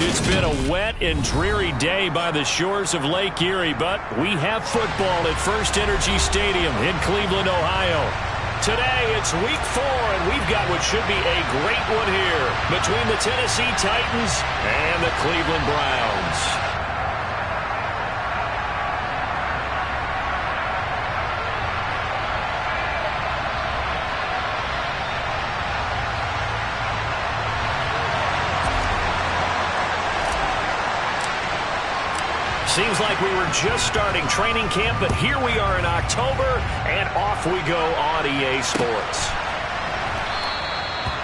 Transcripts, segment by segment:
It's been a wet and dreary day by the shores of Lake Erie, but we have football at First Energy Stadium in Cleveland, Ohio. Today, it's week 4, and we've got what should be a great one here between the Tennessee Titans and the Cleveland Browns. Seems like we were just starting training camp, but here we are in October, and off we go on EA Sports.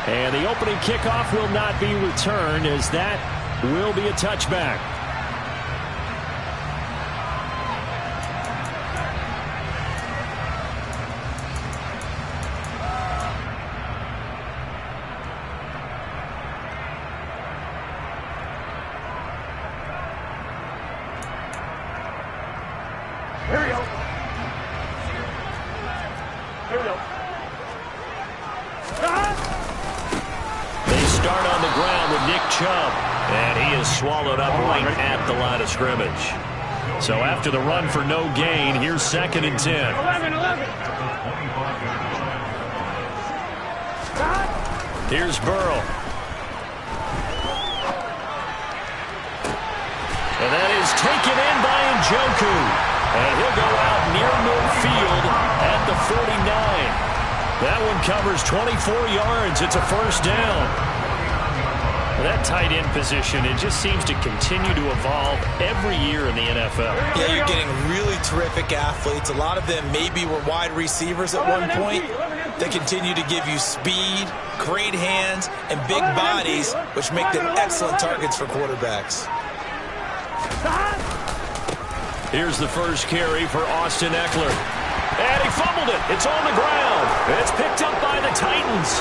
And the opening kickoff will not be returned, as that will be a touchback. Swallowed up right at the line of scrimmage. So after the run for no gain, here's 2nd and 10. 11. Here's Burrow. And that is taken in by Njoku. And he'll go out near midfield at the 49. That one covers 24 yards. It's a first down. That tight end position, it just seems to continue to evolve every year in the NFL. Yeah, you're getting really terrific athletes. A lot of them maybe were wide receivers at one point. They continue to give you speed, great hands, and big bodies, which make them excellent targets for quarterbacks. Here's the first carry for Austin Eckler. And he fumbled it. It's on the ground. It's picked up by the Titans.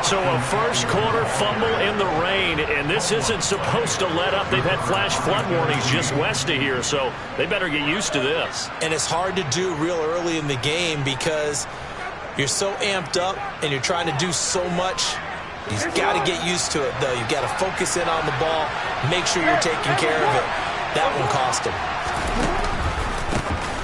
So a first quarter fumble in the rain, and this isn't supposed to let up. They've had flash flood warnings just west of here, so they better get used to this. And it's hard to do real early in the game because you're so amped up and you're trying to do so much. You've got to get used to it, though. You've got to focus in on the ball, make sure you're taking care of it. That one cost them.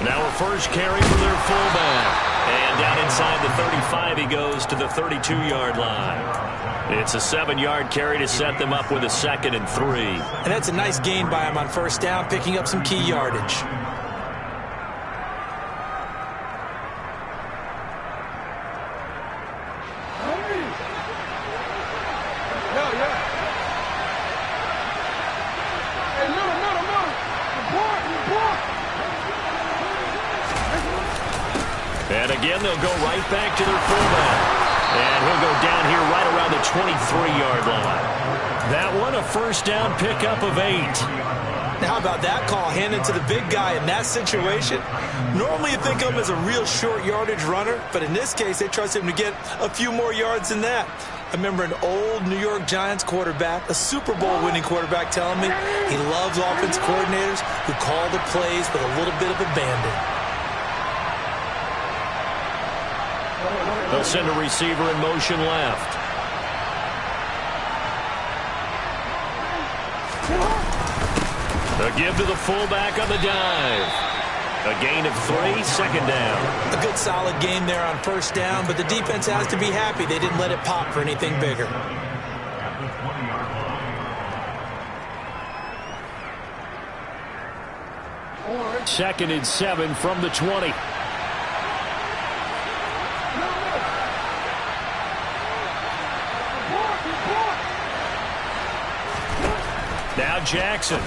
Now a first carry for their fullback. And down inside the 35, he goes to the 32-yard line. It's a 7-yard carry to set them up with a 2nd and 3. And that's a nice gain by him on first down, picking up some key yardage. And again, they'll go right back to their fullback. And he'll go down here right around the 23-yard line. That one, a first down pickup of 8. Now, how about that call handed to the big guy in that situation? Normally you think of him as a real short yardage runner, but in this case, they trust him to get a few more yards than that. I remember an old New York Giants quarterback, a Super Bowl winning quarterback, telling me he loves offense coordinators who call the plays with a little bit of abandon. They'll send a receiver in motion left. A give to the fullback on the dive. A gain of 3, 2nd down. A good solid game there on first down, but the defense has to be happy they didn't let it pop for anything bigger. Second and 7 from the 20. Now Jackson.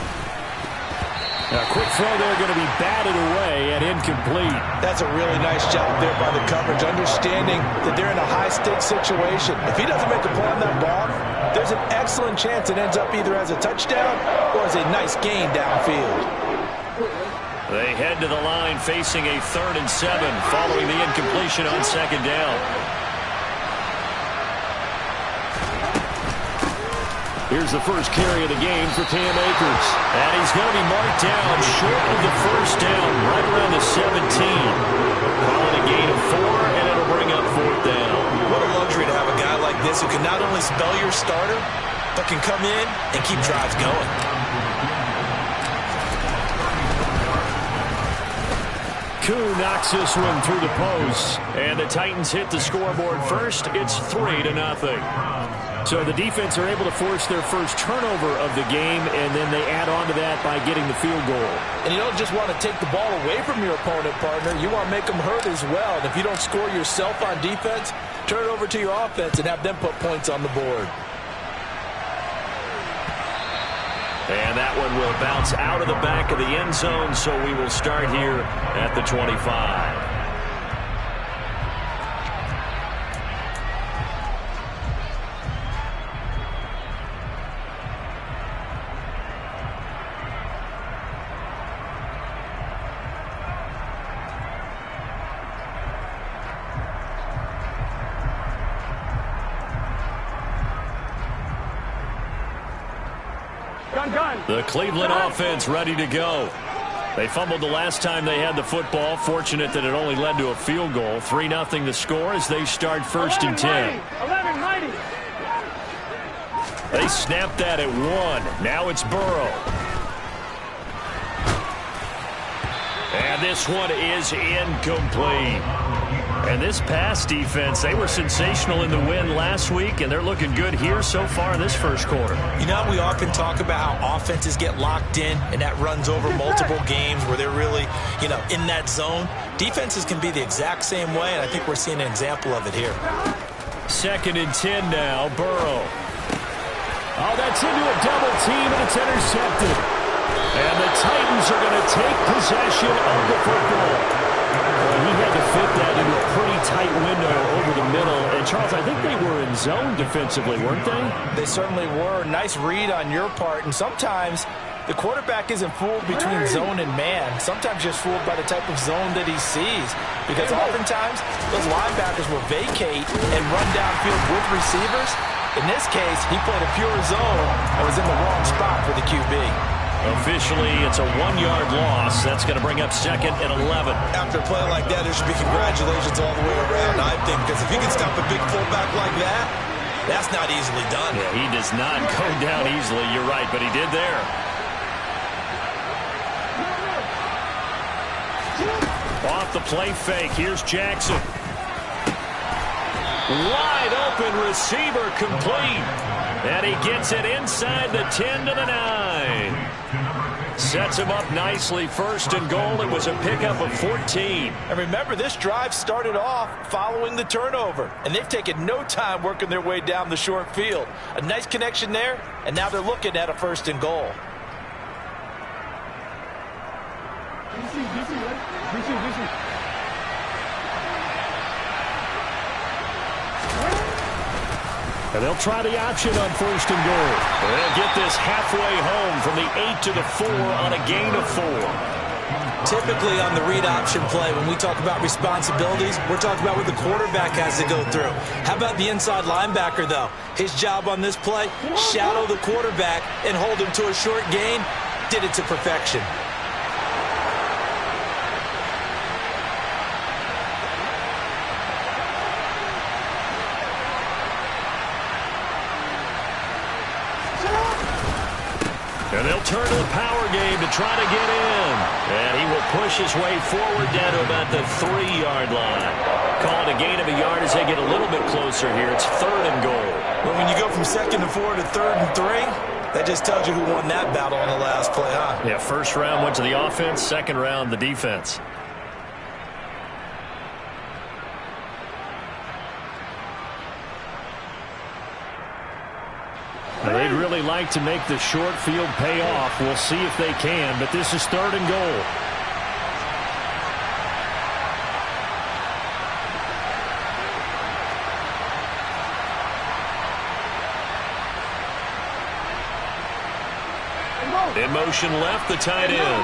A quick throw there, going to be batted away and incomplete. That's a really nice job there by the coverage, understanding that they're in a high-stakes situation. If he doesn't make a play on that ball, there's an excellent chance it ends up either as a touchdown or as a nice gain downfield. They head to the line facing a 3rd and 7 following the incompletion on 2nd down. Here's the first carry of the game for Cam Akers. And he's going to be marked down short of the first down, right around the 17. Calling a gain of 4, and it'll bring up 4th down. What a luxury to have a guy like this who can not only spell your starter, but can come in and keep drives going. Koo knocks this one through the post, and the Titans hit the scoreboard first. It's 3-0. So the defense are able to force their first turnover of the game, and then they add on to that by getting the field goal. And you don't just want to take the ball away from your opponent, partner. You want to make them hurt as well. And if you don't score yourself on defense, turn it over to your offense and have them put points on the board. And that one will bounce out of the back of the end zone, so we will start here at the 25. The Cleveland offense ready to go. They fumbled the last time they had the football. Fortunate that it only led to a field goal. 3-0 the score as they start 1st and 10. They snapped that at 1. Now it's Burrow. And this one is incomplete. And this pass defense, they were sensational in the win last week, and they're looking good here so far in this first quarter. You know, we often talk about how offenses get locked in, and that runs over multiple games where they're really, in that zone. Defenses can be the exact same way, and I think we're seeing an example of it here. 2nd and 10 now, Burrow. Oh, that's into a double team, and it's intercepted. And the Titans are going to take possession of the football. He had to fit that into a pretty tight window over the middle. And, Charles, I think they were in zone defensively, weren't they? They certainly were. Nice read on your part. And sometimes the quarterback isn't fooled between zone and man. Sometimes just fooled by the type of zone that he sees. Because oftentimes those linebackers will vacate and run downfield with receivers. In this case, he played a pure zone and was in the wrong spot for the QB. Officially, it's a 1-yard loss. That's going to bring up 2nd and 11. After a play like that, there should be congratulations all the way around, I think, because if he can stop a big fullback like that, that's not easily done. Yeah, he does not go down easily. You're right, but he did there. Off the play fake. Here's Jackson. Wide open receiver complete. And he gets it inside the 10 to the 9. Sets him up nicely. 1st and goal. It was a pickup of 14. And remember, this drive started off following the turnover. And they've taken no time working their way down the short field. A nice connection there. And now they're looking at a 1st and goal. And they'll try the option on 1st and goal. They'll get this halfway home from the 8 to the 4 on a gain of 4. Typically on the read option play, when we talk about responsibilities, we're talking about what the quarterback has to go through. How about the inside linebacker, though? His job on this play, shadow the quarterback and hold him to a short gain. Did it to perfection. And they'll turn to the power game to try to get in. And he will push his way forward down to about the 3-yard line. Call it a gain of a yard as they get a little bit closer here. It's 3rd and goal. But when you go from 2nd and 4 to 3rd and 3, that just tells you who won that battle on the last play, huh? Yeah, 1st round went to the offense, 2nd round the defense. They'd really like to make the short field pay off. We'll see if they can, but this is 3rd and goal. In motion left, the tight end.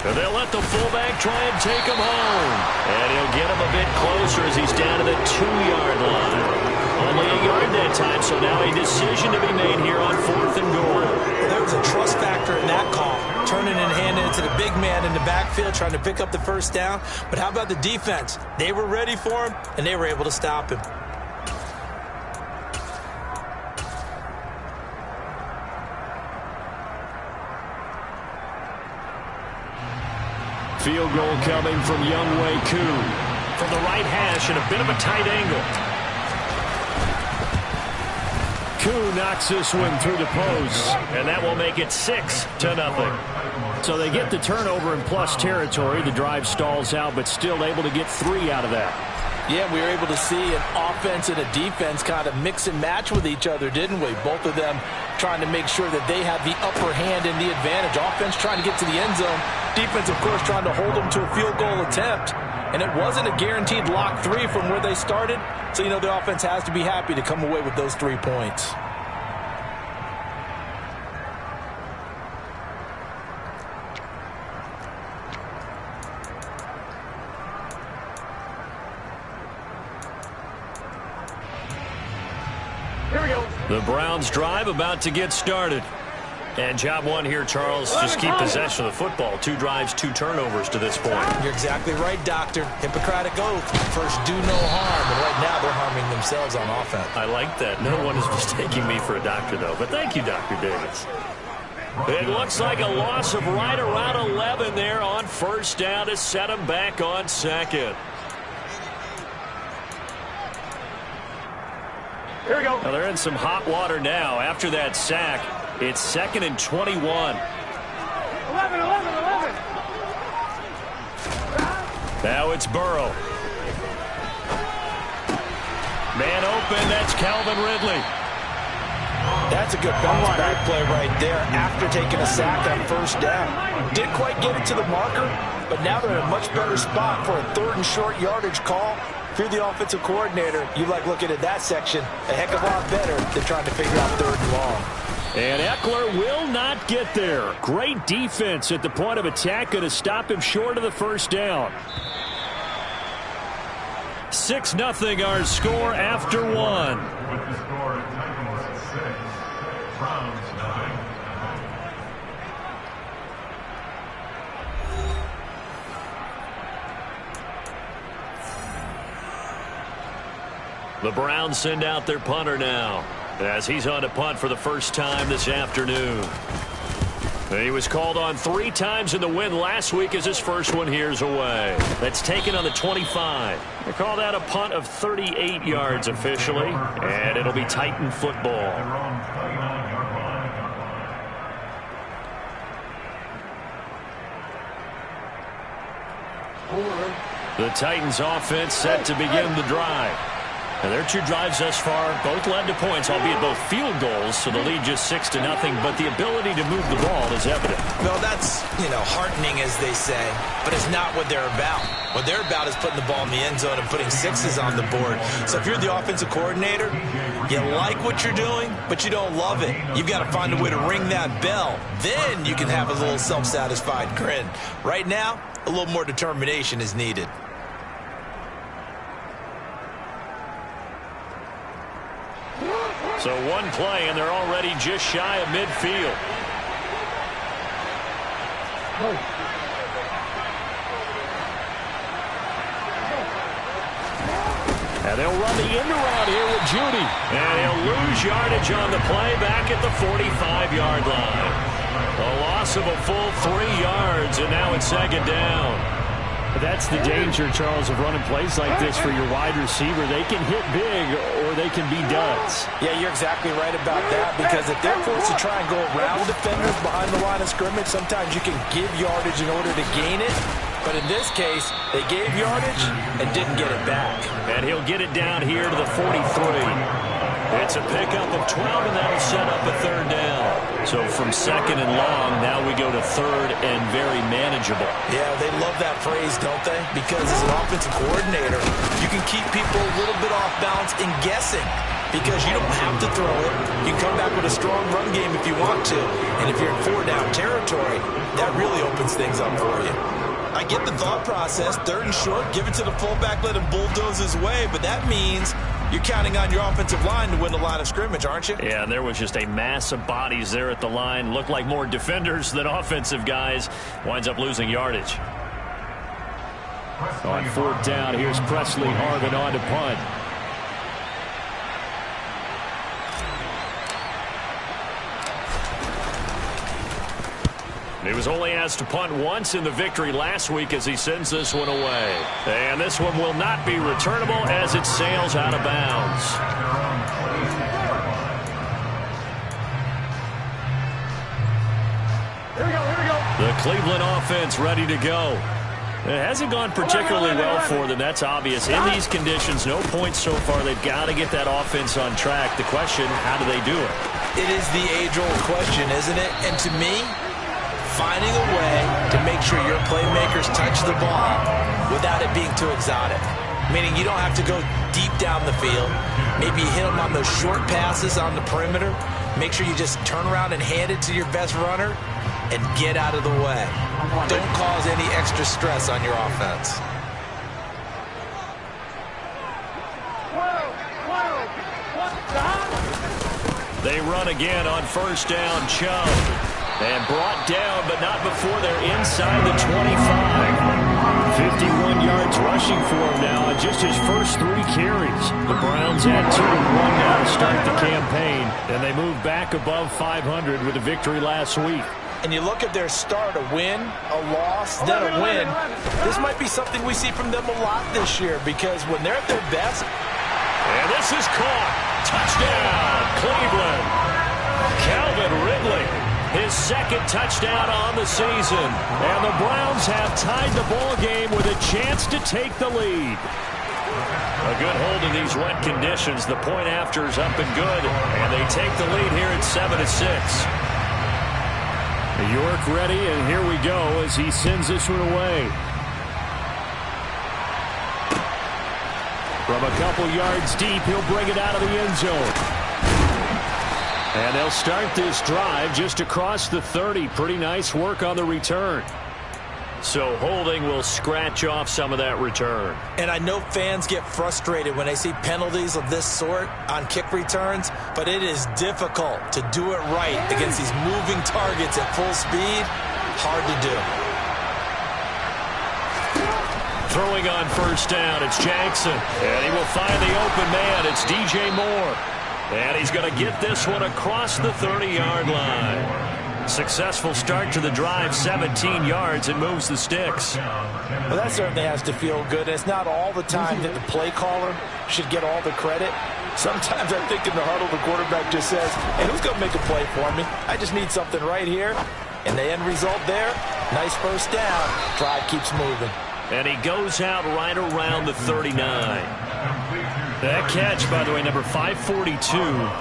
And they'll let the fullback try and take him home. And he'll get him a bit closer as he's down to the 2-yard line. Only a yard that time, so now a decision to be made here on 4th and goal. Well, there was a trust factor in that call. Turning and handing it to the big man in the backfield, trying to pick up the 1st down. But how about the defense? They were ready for him, and they were able to stop him. Field goal coming from Younghoe Koo. From the right hash and a bit of a tight angle. Koo knocks this one through the post, and that will make it 6-0. So they get the turnover in plus territory. The drive stalls out, but still able to get 3 out of that. Yeah, we were able to see an offense and a defense kind of mix and match with each other, didn't we? Both of them trying to make sure that they have the upper hand and the advantage. Offense trying to get to the end zone. Defense, of course, trying to hold them to a field goal attempt. And it wasn't a guaranteed lock 3 from where they started. So, you know, the offense has to be happy to come away with those 3 points. The Browns drive about to get started. And job one here, Charles, just keep possession of the football. 2 drives, 2 turnovers to this point. You're exactly right, Doctor. Hippocratic oath. First, do no harm. And right now, they're harming themselves on offense. I like that. No one is mistaking me for a doctor, though. But thank you, Dr. Davis. It looks like a loss of right around 11 there on first down to set them back on second. Here we go. Now they're in some hot water now. After that sack, it's 2nd and 21. 11. Now it's Burrow. Man open, that's Calvin Ridley. That's a good bounce-back play right there after taking a sack on first down. Didn't quite get it to the marker, but now they're in a much better spot for a 3rd and short yardage call. If you're the offensive coordinator, you like looking at that section a heck of a lot better than trying to figure out 3rd and long. And Eckler will not get there. Great defense at the point of attack, going to stop him short of the first down. 6-0 our score after 1. The Browns send out their punter now, as he's on to punt for the first time this afternoon. He was called on 3 times in the win last week as his first one here's away. That's taken on the 25. They call that a punt of 38 yards officially, and it'll be Titan football. The Titans offense set to begin the drive. And their 2 drives thus far both led to points, albeit both field goals, so the lead just 6-0, but the ability to move the ball is evident. Well, that's, heartening, as they say, but it's not what they're about. What they're about is putting the ball in the end zone and putting 6s on the board. So if you're the offensive coordinator, you like what you're doing, but you don't love it. You've got to find a way to ring that bell. Then you can have a little self-satisfied grin. Right now, a little more determination is needed. So 1 play, and they're already just shy of midfield. And they'll run the end around here with Judy. And he'll lose yardage on the play back at the 45-yard line. A loss of a full 3 yards, and now it's 2nd down. That's the danger, Charles, of running plays like this for your wide receiver. They can hit big or they can be duds. Yeah, you're exactly right about that, because if they're forced to try and go around defenders behind the line of scrimmage, sometimes you can give yardage in order to gain it. But in this case, they gave yardage and didn't get it back. And he'll get it down here to the 43. It's a pickup of 12, and that'll set up a 3rd down. So from 2nd and long, now we go to 3rd and very manageable. Yeah, they love that phrase, don't they? Because as an offensive coordinator, you can keep people a little bit off balance and guessing. Because you don't have to throw it. You can come back with a strong run game if you want to. And if you're in 4-down territory, that really opens things up for you. I get the thought process, 3rd and short, give it to the fullback, let him bulldoze his way, but that means you're counting on your offensive line to win the line of scrimmage, aren't you? Yeah, there was just a mass of bodies there at the line. Looked like more defenders than offensive guys. Winds up losing yardage. On 4th down, here's Presley Harvin on to punt. He was only asked to punt once in the victory last week as he sends this one away. And this one will not be returnable as it sails out of bounds. Here we go. The Cleveland offense ready to go. It hasn't gone particularly well for them. That's obvious. In these conditions, no points so far. They've got to get that offense on track. The question, how do they do it? It is the age-old question, isn't it? And to me, finding a way to make sure your playmakers touch the ball without it being too exotic. Meaning you don't have to go deep down the field. Maybe you hit them on those short passes on the perimeter. Make sure you just turn around and hand it to your best runner and get out of the way. Don't cause any extra stress on your offense. They run again on first down. Chubb. And brought down, but not before they're inside the 25. 51 yards rushing for him now on just his first 3 carries. The Browns add 2 and 1 now to start the campaign, and they move back above 500 with a victory last week. And you look at their start, a win, a loss, then a win. This might be something we see from them a lot this year because when they're at their best. And this is caught. Touchdown, Cleveland. Calvin Ridley, his second touchdown on the season. And the Browns have tied the ball game with a chance to take the lead. A good hold in these wet conditions. The point after is up and good. And they take the lead here at 7-6. York ready, and here we go as he sends this one away. From a couple yards deep, he'll bring it out of the end zone. And they'll start this drive just across the 30. Pretty nice work on the return. So holding will scratch off some of that return. And I know fans get frustrated when they see penalties of this sort on kick returns, but it is difficult to do it right against these moving targets at full speed. Hard to do. Throwing on first down, it's Jackson. And he will find the open man. It's DJ Moore. And he's going to get this one across the 30-yard line. Successful start to the drive, 17 yards, and moves the sticks. Well, that certainly has to feel good. It's not all the time that the play caller should get all the credit. Sometimes I think in the huddle, the quarterback just says, hey, who's going to make a play for me? I just need something right here. And the end result there, nice first down. Drive keeps moving. And he goes out right around the 39. That catch, by the way, number 542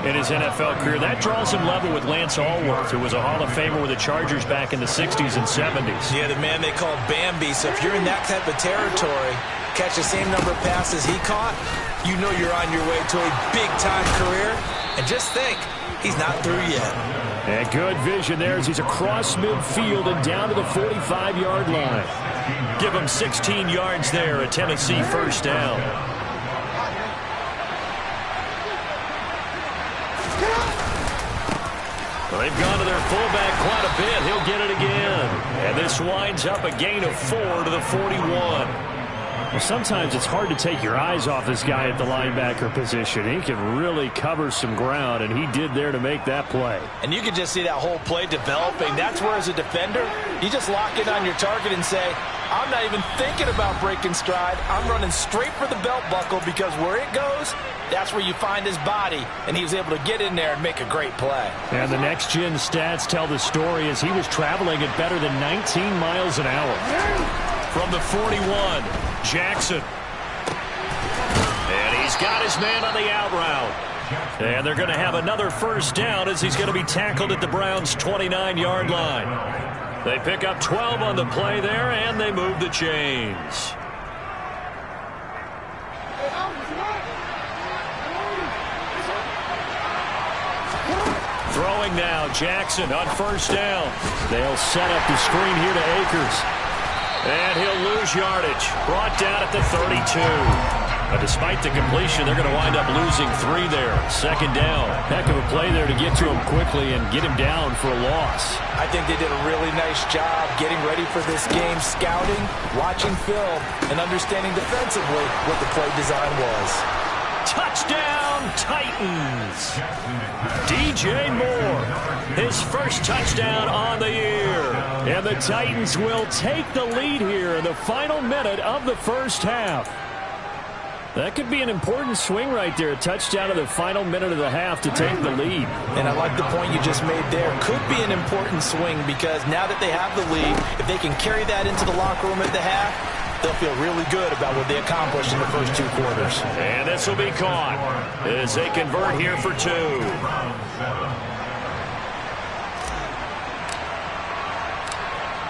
in his NFL career. That draws him level with Lance Allworth, who was a Hall of Famer with the Chargers back in the 60s and 70s. Yeah, the man they called Bambi. So if you're in that type of territory, catch the same number of passes he caught, you know you're on your way to a big-time career. And just think, he's not through yet. And good vision there as he's across midfield and down to the 45-yard line. Give him 16 yards there, a Tennessee first down. Well, they've gone to their fullback quite a bit. He'll get it again. And this winds up a gain of 4 to the 41. Well, sometimes it's hard to take your eyes off this guy at the linebacker position. He can really cover some ground, and he did there to make that play. And you can just see that whole play developing. That's where, as a defender, you just lock in on your target and say, I'm not even thinking about breaking stride. I'm running straight for the belt buckle because where it goes, that's where you find his body. And he was able to get in there and make a great play. And the next-gen stats tell the story as he was traveling at better than 19 miles an hour. From the 41, Jackson. And he's got his man on the out route. And they're going to have another first down as he's going to be tackled at the Browns' 29-yard line. They pick up 12 on the play there, and they move the chains. Throwing now, Jackson on first down. They'll set up the screen here to Akers. And he'll lose yardage. Brought down at the 32. But despite the completion, they're going to wind up losing 3 there. Second down. Heck of a play there to get to him quickly and get him down for a loss. I think they did a really nice job getting ready for this game, scouting, watching film, and understanding defensively what the play design was. Touchdown, Titans! DJ Moore, his first touchdown on the year. And the Titans will take the lead here in the final minute of the first half. That could be an important swing right there. A touchdown in the final minute of the half to take the lead. And I like the point you just made there. Could be an important swing because now that they have the lead, if they can carry that into the locker room at the half, they'll feel really good about what they accomplished in the first 2 quarters. And this will be caught as they convert here for 2.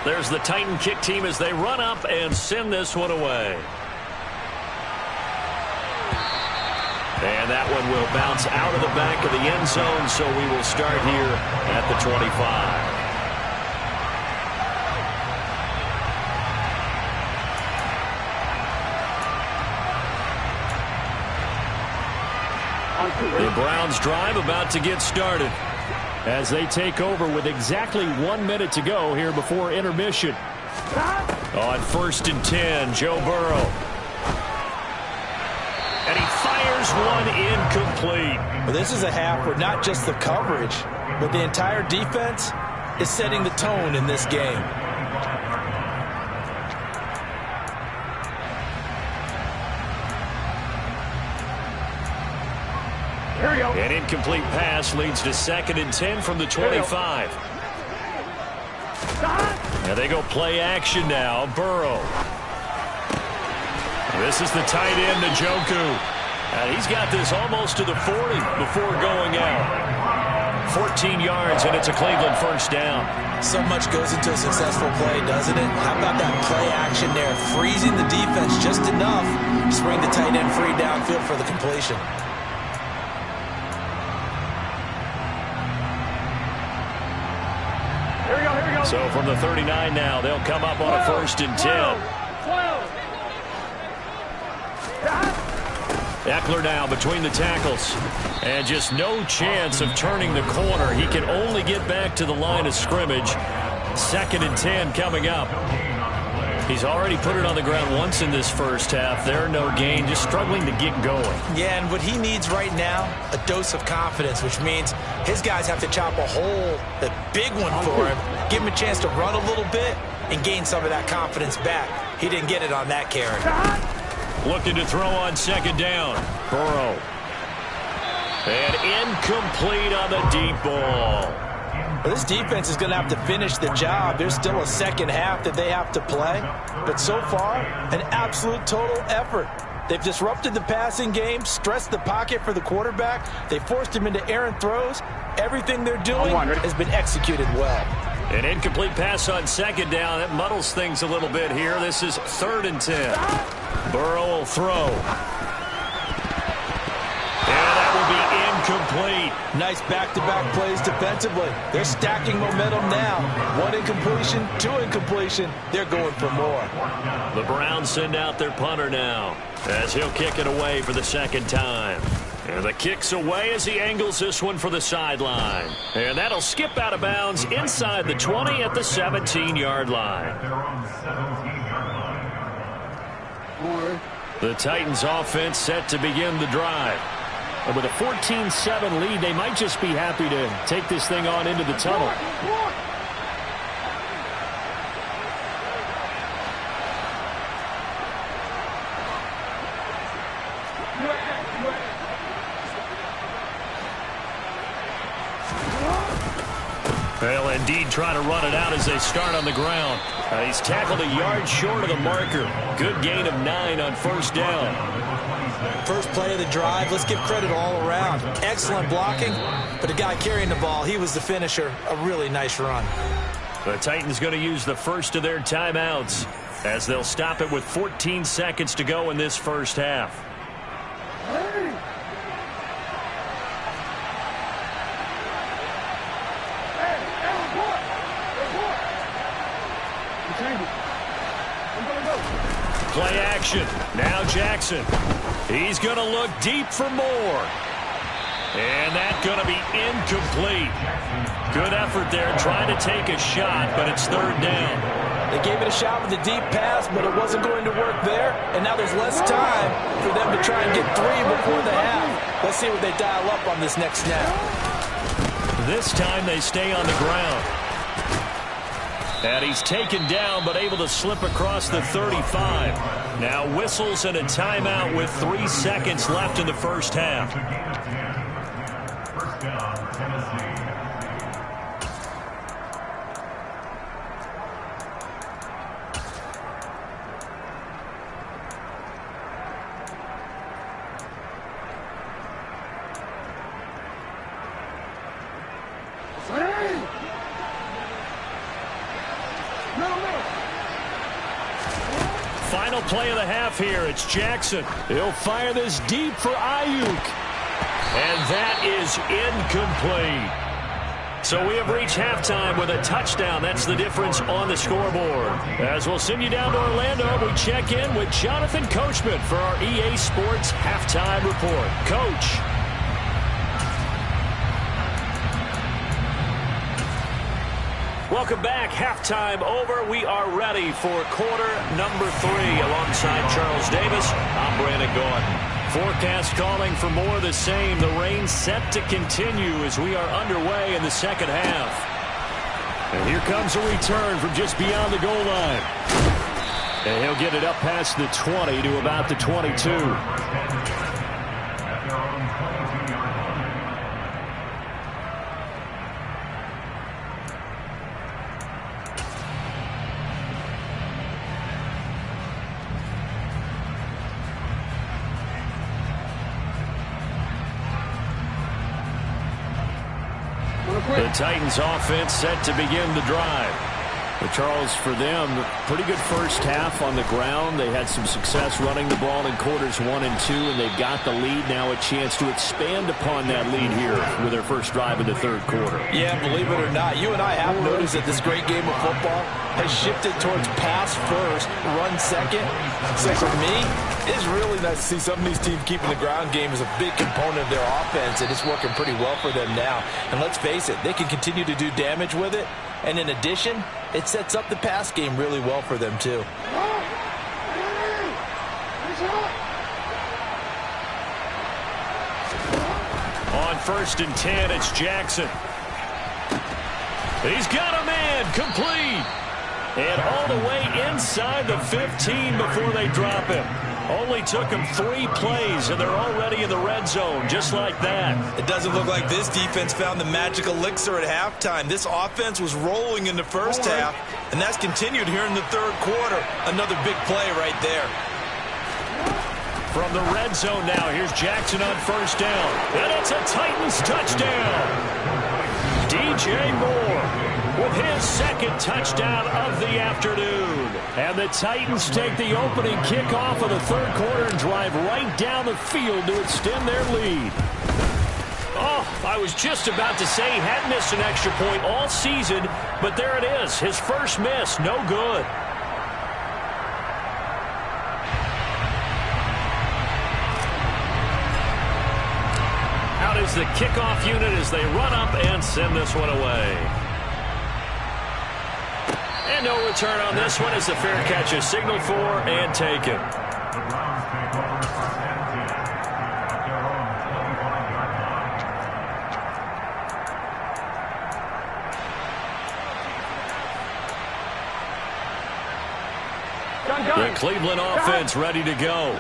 There's the Titan kick team as they run up and send this one away. And that one will bounce out of the back of the end zone, so we will start here at the 25. The Browns drive about to get started as they take over with exactly 1 minute to go here before intermission. On 1st and 10, Joe Burrow. And he fires one incomplete. Well, this is a half where not just the coverage, but the entire defense is setting the tone in this game. An incomplete pass leads to 2nd and 10 from the 25. And they go play action now. Burrow. This is the tight end, Njoku. And he's got this almost to the 40 before going out. 14 yards, and it's a Cleveland first down. So much goes into a successful play, doesn't it? How about that play action there? Freezing the defense just enough to bring the tight end free downfield for the completion. So from the 39 now, they'll come up on a 1st and 10. Eckler now between the tackles. And just no chance of turning the corner. He can only get back to the line of scrimmage. 2nd and 10 coming up. He's already put it on the ground once in this first half. There, no gain, just struggling to get going. Yeah, and what he needs right now, a dose of confidence, which means his guys have to chop a hole, a big one for him, give him a chance to run a little bit and gain some of that confidence back. He didn't get it on that carry. Looking to throw on 2nd down. Burrow. And incomplete on the deep ball. Well, this defense is going to have to finish the job. There's still a second half that they have to play. But so far, an absolute total effort. They've disrupted the passing game, stressed the pocket for the quarterback. They forced him into errant throws. Everything they're doing has been executed well. An incomplete pass on 2nd down. That muddles things a little bit here. This is 3rd and 10. Burrow will throw. And that will be incomplete. Nice back-to-back plays defensively. They're stacking momentum now. 1 incompletion, 2 incompletion. They're going for more. The Browns send out their punter now as he'll kick it away for the 2nd time. And the kick's away as he angles this one for the sideline. And that'll skip out of bounds inside the 20 at the 17-yard line. The Titans offense set to begin the drive. And with a 14-7 lead, they might just be happy to take this thing on into the tunnel. They'll indeed try to run it out as they start on the ground. He's tackled a yard short of the marker. Good gain of 9 on 1st down. First play of the drive, let's give credit all around. Excellent blocking, but the guy carrying the ball, he was the finisher. A really nice run. The Titans going to use the first of their timeouts as they'll stop it with 14 seconds to go in this first half. Play action. Now Jackson. He's going to look deep for more. And that's going to be incomplete. Good effort there trying to take a shot, but it's 3rd down. They gave it a shot with a deep pass, but it wasn't going to work there. And now there's less time for them to try and get 3 before the half. Let's see what they dial up on this next snap. This time they stay on the ground. And he's taken down, but able to slip across the 35. Now whistles and a timeout with 3 seconds left in the first half. First down for Tennessee. Final play of the half here. It's Jackson. He'll fire this deep for Ayuk. And that is incomplete. So we have reached halftime with a touchdown. That's the difference on the scoreboard. As we'll send you down to Orlando, we check in with Jonathan Coachman for our EA Sports Halftime Report. Coach. Welcome back. Halftime over. We are ready for quarter number 3. Alongside Charles Davis, I'm Brandon Gordon. Forecast calling for more of the same. The rain set to continue as we are underway in the second half. And here comes a return from just beyond the goal line. And he'll get it up past the 20 to about the 22. The Titans offense set to begin the drive. But Charles, for them, pretty good first half on the ground. They had some success running the ball in quarters 1 and 2, and they've got the lead now, a chance to expand upon that lead here with their first drive of the third quarter. Yeah, believe it or not, you and I have noticed that this great game of football has shifted towards pass first, run second. So for me, it's really nice to see some of these teams keeping the ground game as a big component of their offense, and it's working pretty well for them now. And let's face it, they can continue to do damage with it. And in addition, it sets up the pass game really well for them, too. On 1st and 10, it's Jackson. He's got a man, complete. And all the way inside the 15 before they drop him. Only took him 3 plays, and they're already in the red zone, just like that. It doesn't look like this defense found the magic elixir at halftime. This offense was rolling in the first half, and that's continued here in the third quarter. Another big play right there. From the red zone now, here's Jackson on 1st down. And it's a Titans touchdown. DJ Moore with his 2nd touchdown of the afternoon. And the Titans take the opening kickoff of the third quarter and drive right down the field to extend their lead. Oh, I was just about to say he hadn't missed an extra point all season, but there it is. His first miss, no good. Out is the kickoff unit as they run up and send this one away. And no return on this one as the fair catch is signaled for and taken. The Browns take over first and 10 at their own 25-yard line. The Cleveland offense ready to go.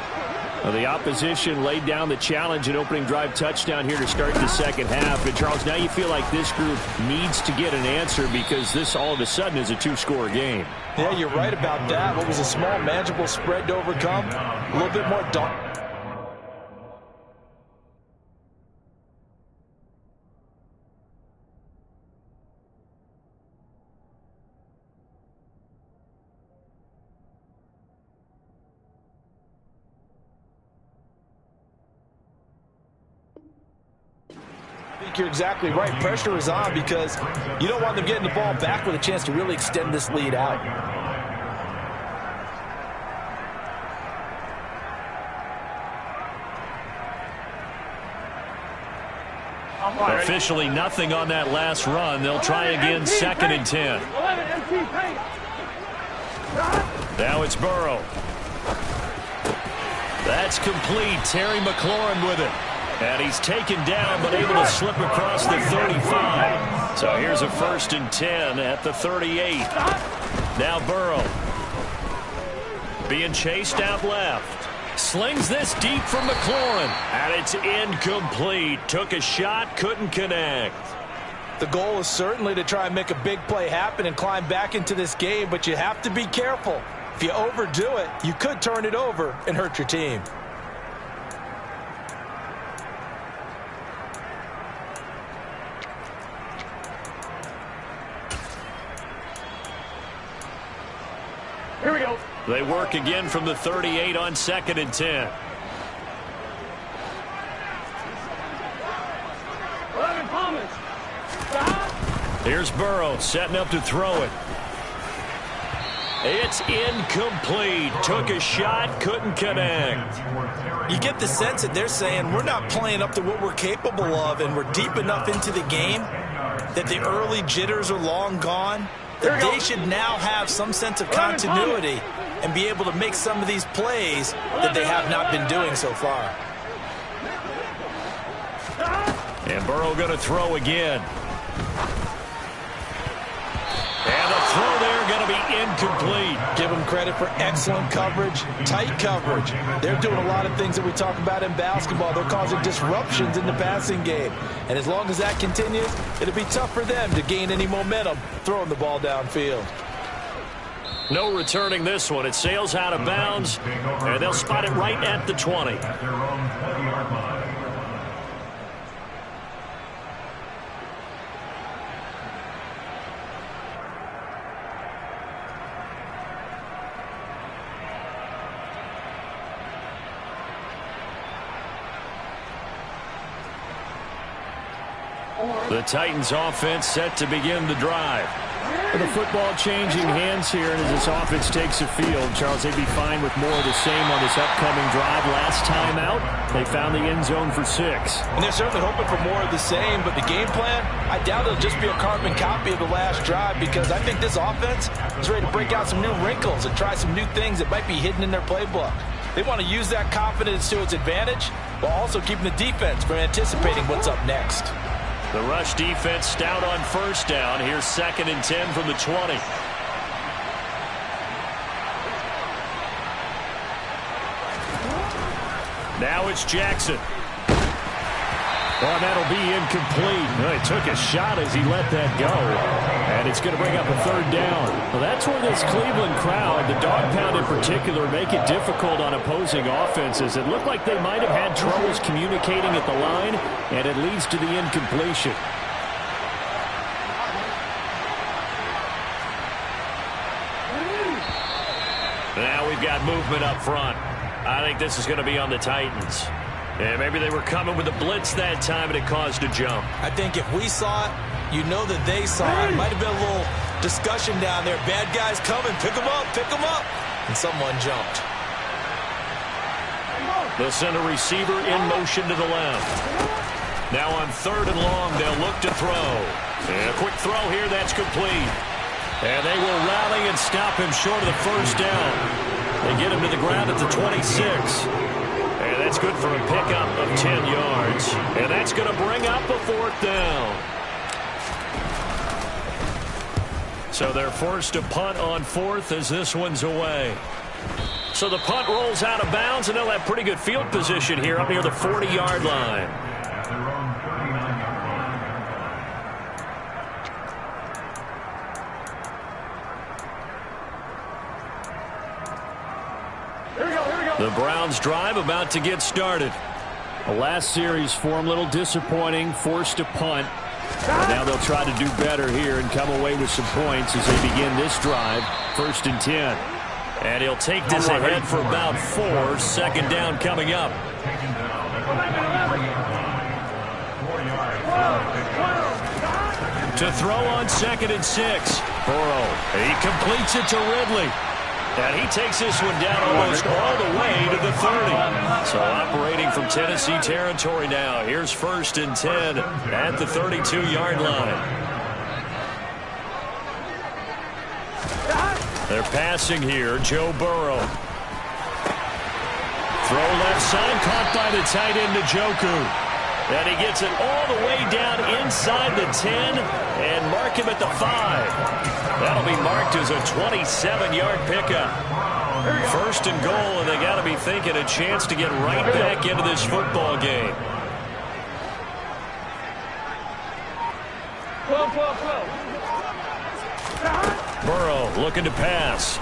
Well, the opposition laid down the challenge and opening drive touchdown here to start the second half. And, Charles, now you feel like this group needs to get an answer because this all of a sudden is a 2-score game. Yeah, you're right about that. What was a small, manageable spread to overcome? A little bit more daunting. I think you're exactly right. Pressure is on because you don't want them getting the ball back with a chance to really extend this lead out. Officially nothing on that last run. They'll try again 2nd and 10. Now it's Burrow. That's complete. Terry McLaurin with it. And he's taken down, but able to slip across the 35. So here's a 1st and 10 at the 38. Now Burrow. Being chased out left. Slings this deep from McLaurin. And it's incomplete. Took a shot, couldn't connect. The goal is certainly to try and make a big play happen and climb back into this game, but you have to be careful. If you overdo it, you could turn it over and hurt your team. Here we go. They work again from the 38 on 2nd and 10. Here's Burrow setting up to throw it. It's incomplete. Took a shot, couldn't connect. You get the sense that they're saying we're not playing up to what we're capable of, and we're deep enough into the game that the early jitters are long gone, that they should now have some sense of continuity and be able to make some of these plays that they have not been doing so far. And Burrow going to throw again. And the throw there going to be incomplete. Give them credit for excellent coverage, tight coverage. They're doing a lot of things that we talk about in basketball. They're causing disruptions in the passing game. And as long as that continues, it'll be tough for them to gain any momentum throwing the ball downfield. No returning this one. It sails out of bounds, and they'll spot it right at the 20. At their own 20-yard line. The Titans offense set to begin the drive. The football changing hands here, and as this offense takes the field, Charles, they'd be fine with more of the same on this upcoming drive. Last time out, they found the end zone for 6. And they're certainly hoping for more of the same, but the game plan, I doubt it'll just be a carbon copy of the last drive, because I think this offense is ready to break out some new wrinkles and try some new things that might be hidden in their playbook. They want to use that confidence to its advantage while also keeping the defense from anticipating what's up next. The rush defense stout on 1st down. Here's 2nd and 10 from the 20. Now it's Jackson. Oh, that'll be incomplete. Well, he took a shot as he let that go. And it's going to bring up a 3rd down. Well, that's where this Cleveland crowd, the dog pound in particular, make it difficult on opposing offenses. It looked like they might have had troubles communicating at the line, and it leads to the incompletion. Now we've got movement up front. I think this is going to be on the Titans. And maybe they were coming with a blitz that time, and it caused a jump. I think if we saw it, you know that they saw it. Might have been a little discussion down there. Bad guys coming. Pick them up. Pick them up. And someone jumped. They'll send a receiver in motion to the left. Now on 3rd and long, they'll look to throw. And a quick throw here. That's complete. And they will rally and stop him short of the 1st down. They get him to the ground at the 26. And that's good for a pickup of 10 yards. And that's going to bring up a 4th down. So they're forced to punt on 4th as this one's away. So the punt rolls out of bounds, and they'll have pretty good field position here up near the 40-yard line. At their own 39-yard line. The Browns drive about to get started. The last series for them, a little disappointing, forced to punt. And now they'll try to do better here and come away with some points as they begin this drive. 1st and 10. And he'll take this ahead for about 4. 2nd down coming up. Taken down at the 4 yards. To throw on 2nd and 6. Burrow. He completes it to Ridley. And he takes this one down almost all the way to the 30. So operating from Tennessee territory now. Here's 1st and 10 at the 32-yard line. They're passing here. Joe Burrow. Throw left side, caught by the tight end, Njoku. And he gets it all the way down inside the 10 and mark him at the 5. That'll be marked as a 27-yard pickup. First and goal, and they got to be thinking a chance to get right back into this football game. Burrow looking to pass.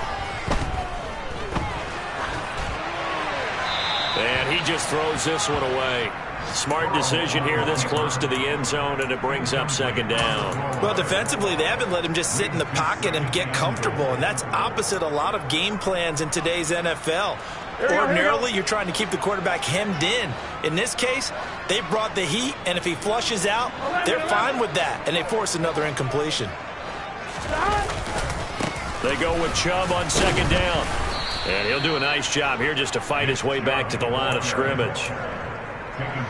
And he just throws this one away. Smart decision here this close to the end zone, and it brings up second down. Well, defensively, they haven't let him just sit in the pocket and get comfortable, and that's opposite a lot of game plans in today's NFL. Ordinarily, you're trying to keep the quarterback hemmed in. In this case, they brought the heat, and if he flushes out, they're fine with that, and they force another incompletion. They go with Chubb on second down. And he'll do a nice job here just to fight his way back to the line of scrimmage.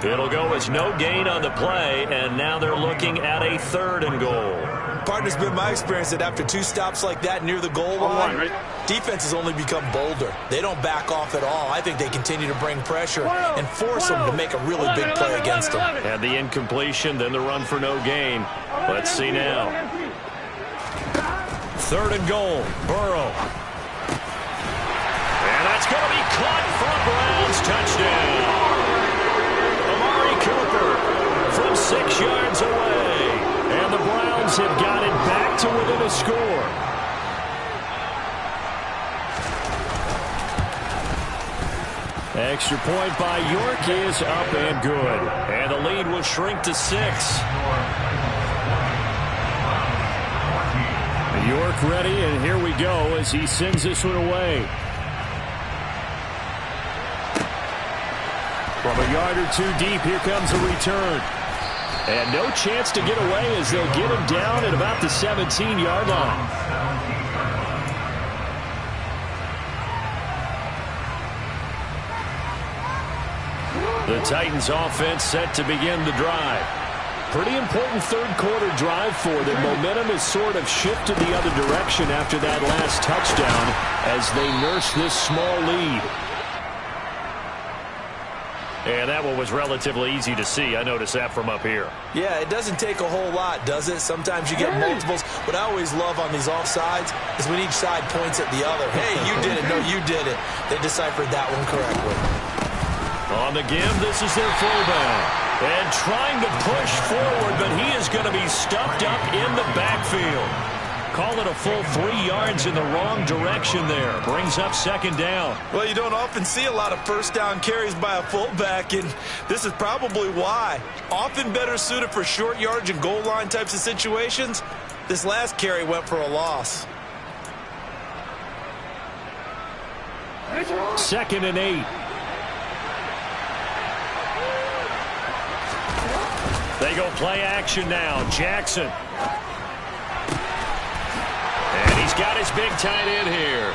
It'll go as no gain on the play, and now they're looking at a 3rd and goal. Partner's been my experience that after 2 stops like that near the goal line, defenses only become bolder. They don't back off at all. I think they continue to bring pressure and force them to make a really big play against them. Had the incompletion, then the run for no gain. Let's see now. 3rd and goal, Burrow. And that's going to be caught for a Browns touchdown. Amari Cooper from 6 yards away. And the Browns have got it back to within a score. Extra point by York is up and good. And the lead will shrink to 6. York ready, and here we go as he sends this one away. From a yard or 2 deep, here comes a return. And no chance to get away as they'll get him down at about the 17-yard line. The Titans offense set to begin the drive. Pretty important 3rd quarter drive for them. Momentum has sort of shifted the other direction after that last touchdown as they nurse this small lead. And that one was relatively easy to see. I noticed that from up here. Yeah, it doesn't take a whole lot, does it? Sometimes you get multiples. What I always love on these offsides is when each side points at the other. Hey, you did it. No, you did it. They deciphered that one correctly. On the give, this is their fullback. And trying to push forward, but he is going to be stuffed up in the backfield. Call it a full 3 yards in the wrong direction there. Brings up second down. Well, you don't often see a lot of first down carries by a fullback, and this is probably why. Often better suited for short yardage and goal line types of situations. This last carry went for a loss. 2nd and 8. They go play action now. Jackson. And he's got his big tight end here.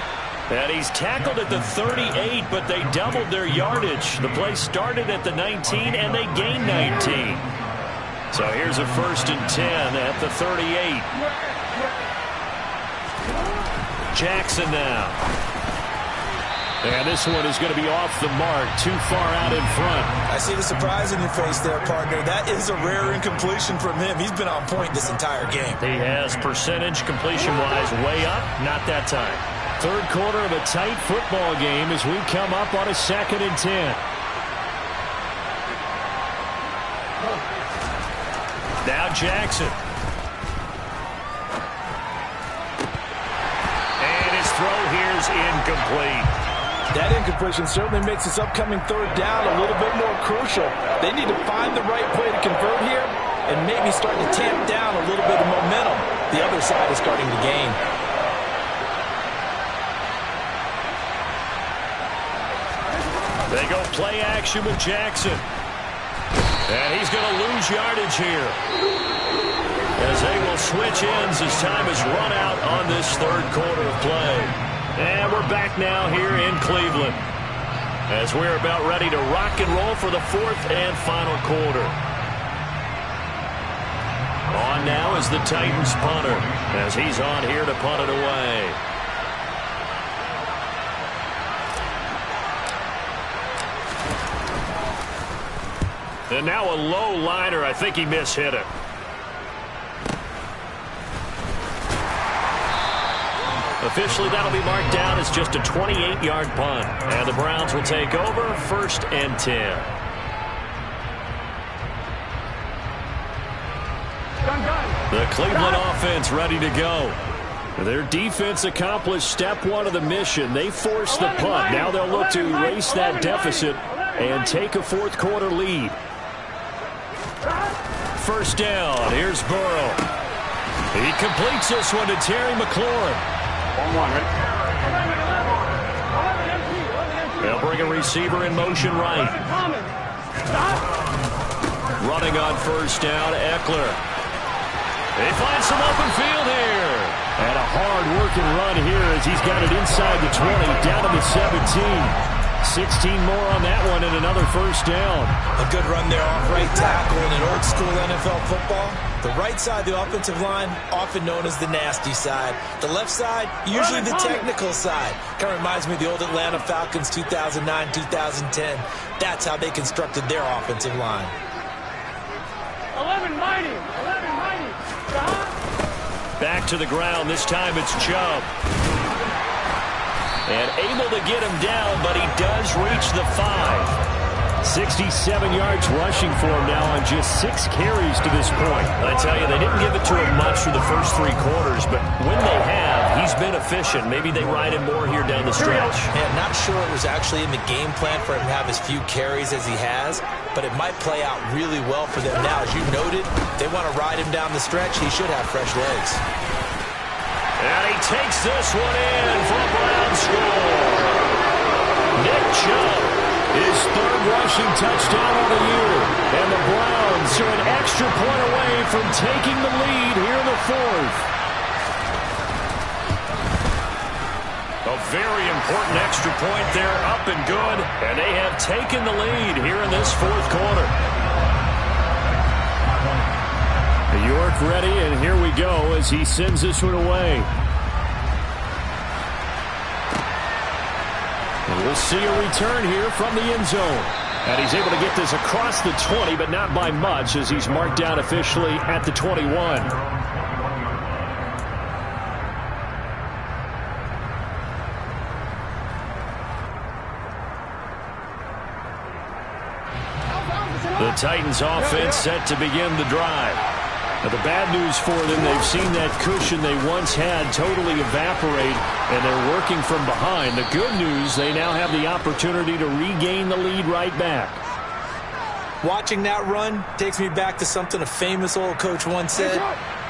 And he's tackled at the 38, but they doubled their yardage. The play started at the 19, and they gained 19. So here's a 1st and 10 at the 38. Jackson now. And this one is going to be off the mark, too far out in front. I see the surprise in your face there, partner. That is a rare incompletion from him. He's been on point this entire game. He has percentage completion-wise way up, not that time. 3rd quarter of a tight football game as we come up on a 2nd and 10. Now Jackson. And his throw here's incomplete. That incompletion certainly makes this upcoming 3rd down a little bit more crucial. They need to find the right play to convert here and maybe start to tamp down a little bit of momentum. The other side is starting to gain. They go play action with Jackson. And he's going to lose yardage here. As they will switch ends as time is run out on this 3rd quarter of play. And we're back now here in Cleveland as we're about ready to rock and roll for the 4th and final quarter. On now is the Titans punter as he's on here to punt it away. And now a low liner. I think he mishit it. Officially, that'll be marked down as just a 28-yard punt. And the Browns will take over 1st and 10. The Cleveland offense ready to go. Their defense accomplished step 1 of the mission. They forced the punt. Now they'll look to erase that deficit and take a 4th quarter lead. 1st down. Here's Burrow. He completes this one to Terry McLaurin. They'll bring a receiver in motion right. Running on 1st down, Eckler. He finds some open field here. And a hard-working run here as he's got it inside the 20, down to the 17. 16 more on that one and another 1st down. A good run there off right tackle in an old-school NFL football. The right side of the offensive line, often known as the nasty side. The left side, usually the technical side. Kind of reminds me of the old Atlanta Falcons 2009, 2010. That's how they constructed their offensive line. 11 mighty. Back to the ground. This time it's Chubb. And able to get him down, but he does reach the 5. 67 yards rushing for him now on just 6 carries to this point. I tell you, they didn't give it to him much for the first 3 quarters, but when they have, he's been efficient. Maybe they ride him more here down the stretch. Yeah, not sure it was actually in the game plan for him to have as few carries as he has, but it might play out really well for them now. As you noted, they want to ride him down the stretch. He should have fresh legs. And he takes this one in for a Brown score. Nick Chubb, his 3rd rushing touchdown of the year. And the Browns are an extra point away from taking the lead here in the 4th. A very important extra point there, up and good. And they have taken the lead here in this 4th quarter. York ready, and here we go as he sends this one away. And we'll see a return here from the end zone. And he's able to get this across the 20, but not by much as he's marked down officially at the 21. The Titans offense set to begin the drive. Now, the bad news for them, they've seen that cushion they once had totally evaporate, and they're working from behind. The good news, they now have the opportunity to regain the lead right back. Watching that run takes me back to something a famous old coach once said.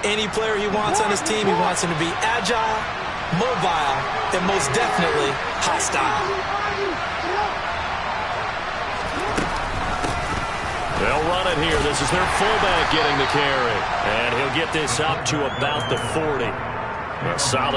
Any player he wants on his team, he wants him to be agile, mobile, and most definitely hostile. They'll run it here. This is their fullback getting the carry. And he'll get this up to about the 40. A solid